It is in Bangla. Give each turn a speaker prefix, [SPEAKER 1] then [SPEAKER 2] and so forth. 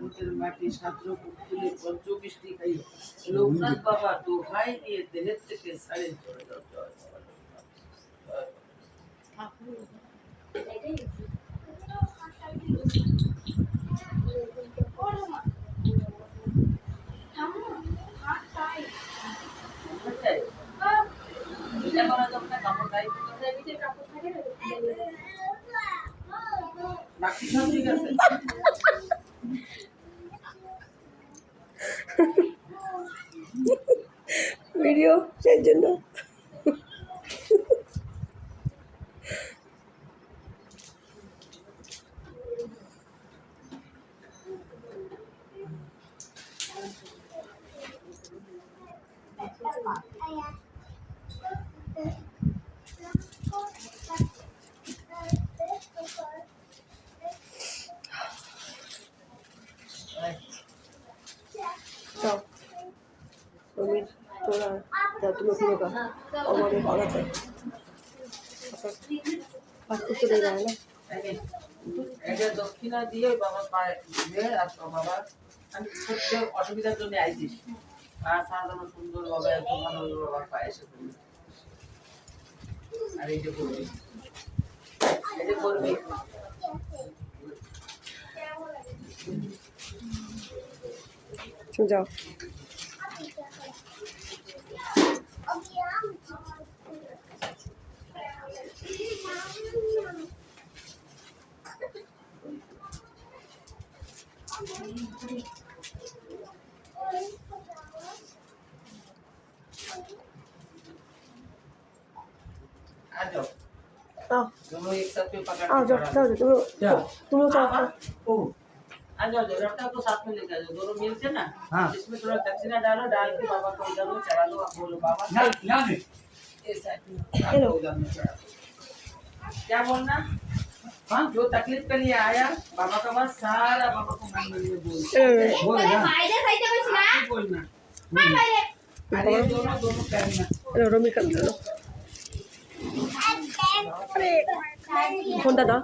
[SPEAKER 1] বুকের মাটি সাদ্র তুলে পঞ্চবৃষ্টি খাই লোকনাথ বাবা দোহাই দিয়ে দেহের থেকে ছাড়েন চলে যাও। জয়
[SPEAKER 2] ভিডিও সেই জন্য তোরা তুমি পুরো আমাদের পড়াতে চলে যায় না
[SPEAKER 1] এটা দক্ষিণা দিয়ে বাবা পায়ে দিয়ে আসো বাবা। আমি সহ্য অসুবিধার জন্য আইছিস আর সাধারণ সুন্দর বাবা একদম ভালো বাবার পায়ে এসে পড়ি। আর এই যে করবি এই যে করবি
[SPEAKER 2] যাও
[SPEAKER 1] आ जाओ दोनों एक साथ में पकड़
[SPEAKER 2] आओ जाओ जाओ तुम लोग जाओ
[SPEAKER 1] आ जाओ रट्टा को साथ में लेके आ जाओ दोनों मिलके ना। हाँ। इसमें थोड़ा दक्षिणा डालो डाल के बाबा को उधर में चढ़ा दो। आप बोलो बाबा क्या बोलना। हाँ जो तकलीफ के लिए आया बाबा का बात सारा बाबा को मन में बोलना। अरे दोनों करना
[SPEAKER 2] रोमी कर लो फोन दादा